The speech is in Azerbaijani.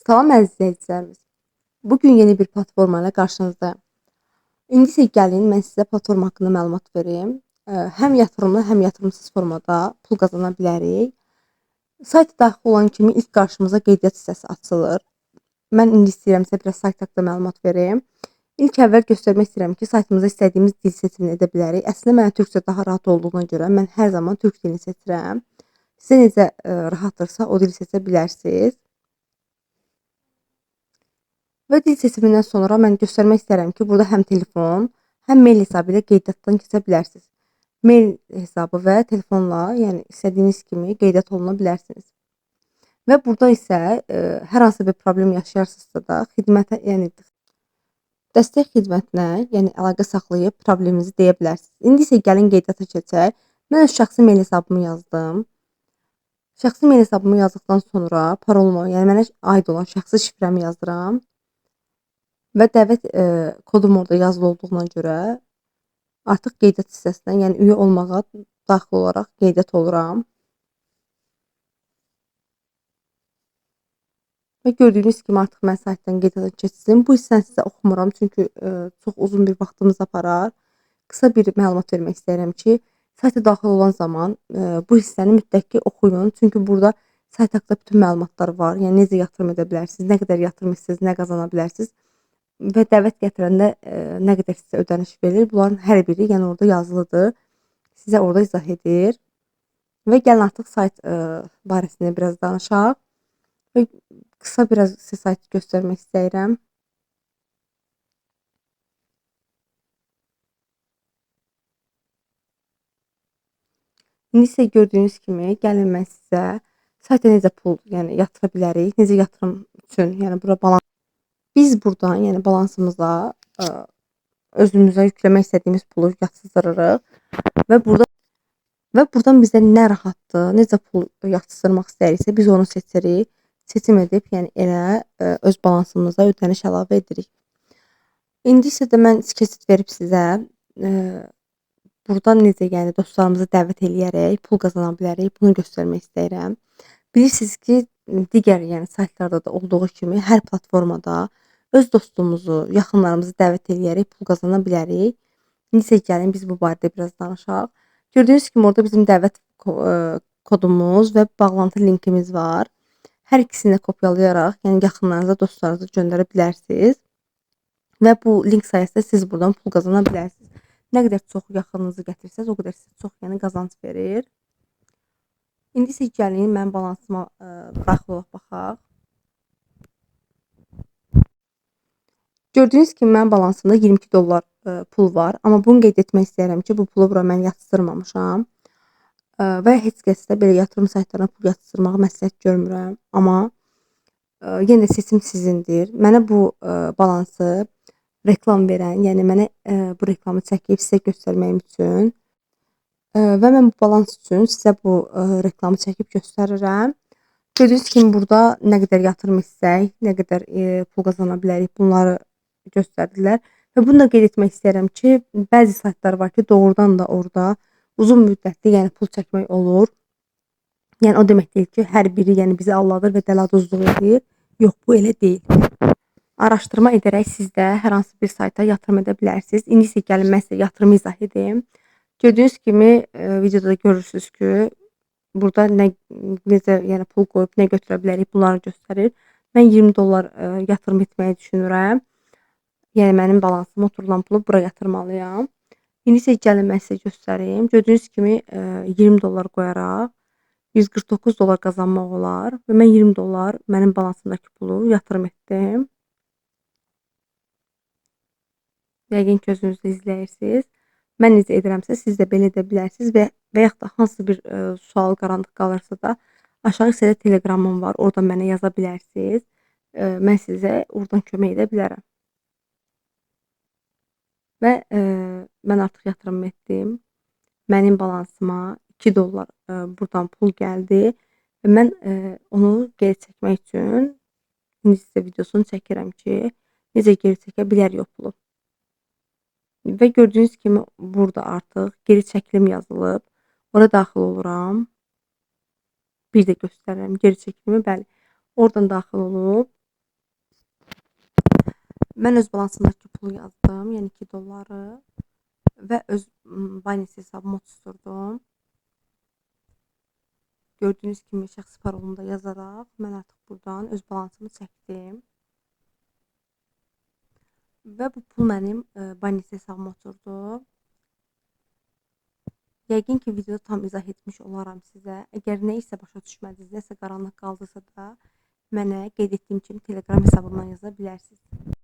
Salam əziz izləyicilərimiz. Bugün yeni bir platforma ilə qarşınızdayım. İndi isə gəlin mən sizə platforma haqqında məlumat verim. Həm yatırımlı, həm yatırımsız formada pul qazana bilərik. Sayta daxil olan kimi ilk qarşımıza qeydiyyat hissəsi açılır. Mən indi istəyirəm sizə biraz sayt haqqında məlumat verim. İlk əvvəl göstərmək istəyirəm ki, saytımızda istədiyimiz dil seçimini edə bilərik. Əslində mənə türkcə daha rahat olduğuna görə mən hər zaman türk dilini seçirəm. Sizə necə rahatdırsa o dili seçə bilərsiniz. Və dil seçimindən sonra mən göstərmək istərəm ki, burada həm telefon, həm mail hesabı ilə qeydiyyatdan keçə bilərsiniz. Mail hesabı və telefonla, yəni istədiyiniz kimi qeydiyyat oluna bilərsiniz. Və burada isə hər hansı bir problem yaşayarsınızsa da xidmətə, yəni dəstək xidmətinə, yəni əlaqə saxlayıb probleminizi deyə bilərsiniz. İndi isə gəlin qeydiyyata keçək. Mən öz şəxsi mail hesabımı yazdım. Şəxsi mail hesabımı yazdıqdan sonra parolumu, yəni mənə aid olan şəxsi şifrəmi yazdıram. Və dəvət kodum orada yazılı olduğuna görə artıq qeydiyyat hissəsinə, yəni üyə olmağa daxil olaraq qeydiyyat oluram. Və gördüyünüz kimi artıq mən saytdan qeydiyyata keçdim. Bu hissəni sizə oxumuram, çünki çox uzun bir vaxtımız aparar. Qısa bir məlumat vermək istəyirəm ki, sayta daxil olan zaman bu hissəni mütləq ki oxuyun. Çünki burada sayt haqqında bütün məlumatlar var. Yəni necə yatırım edə bilərsiniz, nə qədər yatırım etsəniz, nə qazana bilərsiniz. Və dəvət gətirəndə nə qədər sizə ödəniş verilir, bunların hər biri yəni orada yazılıdır. Sizə orada izah edir. Və gəlin artıq sayt barəsində biraz danışaq. Və qısa biraz sizə saytı göstərmək istəyirəm. İndi isə gördüyünüz kimi gəlin mən sizə sayta necə pul yəni yatıra bilərik, necə yatırım üçün, yəni bura balans. Biz buradan yəni balansımıza özümüzə yükləmək istədiyimiz pulu yatızdırırıq və buradan bizə nə rahatdır, necə pul yatızdırmaq istəyiriksə biz onu seçirik. Seçim edib, yəni elə öz balansımıza ödəniş əlavə edirik. İndi isə də mən keçid verib sizə buradan necə yəni dostlarımızı dəvət eləyərək pul qazana bilərik, bunu göstərmək istəyirəm. Bilirsiniz ki, digər yəni saytlarda da olduğu kimi hər platformada öz dostumuzu, yaxınlarımızı dəvət eləyərək pul qazana bilərik. İndi isə gəlin biz bu barədə biraz danışaq. Gördüyünüz kimi orada bizim dəvət kodumuz və bağlantı linkimiz var. Hər ikisini də kopyalayaraq, yəni yaxınlarınıza, dostlarınıza göndərə bilərsiniz. Və bu link sayəsində siz buradan pul qazana bilərsiniz. Nə qədər çox yaxınınızı gətirsəz, o qədər sizə çox yəni qazanc verir. İndi isə gəlin mən balansıma daxil olaq baxaq. Gördüyünüz kimi mənim balansımda 22 dollar pul var. Amma bunu qeyd etmək istəyirəm ki, bu pulu bura mən yatızdırmamışam. Və heç kəs də belə yatırım saytlarına pul yatızdırmağı məsləhət görmürəm. Amma yenə də seçim sizindir. Mənə bu balansı reklam verən, yəni mənə bu reklamı çəkib sizə göstərməyim üçün və mən bu balans üçün sizə bu reklamı çəkib göstərirəm. Gördüyünüz kimi burada nə qədər yatırım etsək, nə qədər pul qazana bilərik, bunları göstərdilər. Və bunu da qeyd etmək istəyirəm ki, bəzi saytlar var ki, doğrudan da orada uzun müddətli yəni pul çəkmək olur. Yəni o demək deyil ki, hər biri yəni bizi aldadır və dələduzluq edir. Yox, bu elə deyil. Araşdırma edərək siz də hər hansı bir sayta yatırım edə bilərsiniz. İndi isə gəlin mən sizə yatırımı izah edeyim. Gördüyünüz kimi videoda da görürsünüz ki, burada necə yəni pul qoyub nə götürə bilərik, bunları göstərir. Mən 20 dollar yatırım etməyi düşünürəm. Yəni mənim balansıma oturulan pulu bura yatırmalıyam. İndi isə gəlin mən sizə göstərim. Gördüyünüz kimi 20 dollar qoyaraq 149 dollar qazanmaq olar və mən 20 dollar mənim balansımdakı pulu yatırım etdim. Yəqin ki, özünüz də izləyirsiniz. Mən necə edirəmsə, siz də belə edə bilərsiniz və yaxud da hansı bir sual qaranlıq qalırsa da aşağı hissədə telegramım var. Oradan mənə yaza bilərsiniz. Mən sizə oradan kömək edə bilərəm. Və mən artıq yatırım etdim. Mənim balansıma 2 dollar buradan pul gəldi və mən onu geri çəkmək üçün indi sizə videosunu çəkirəm ki, necə geri çəkə bilərik o pulu. Və gördüyünüz kimi burada artıq geri çəkilim yazılıb. Ora daxil oluram. Bir də göstərirəm geri çəkilimi. Bəli, oradan daxil olub Mən öz balansımdakı pulu yazdım, yəni $2 və öz Binance hesabıma tuturdum. Gördüyünüz kimi şəxsi parolumu da yazaraq mən artıq buradan öz balansımı çəkdim. Və bu pul mənim Binance hesabıma oturdu. Yəqin ki, videoda tam izah etmiş olaram sizə. Əgər nə isə başa düşmədiniz, nəsə qaranlıq qaldısa da mənə qeyd etdiyim kimi Telegram hesabımdan yaza bilərsiniz.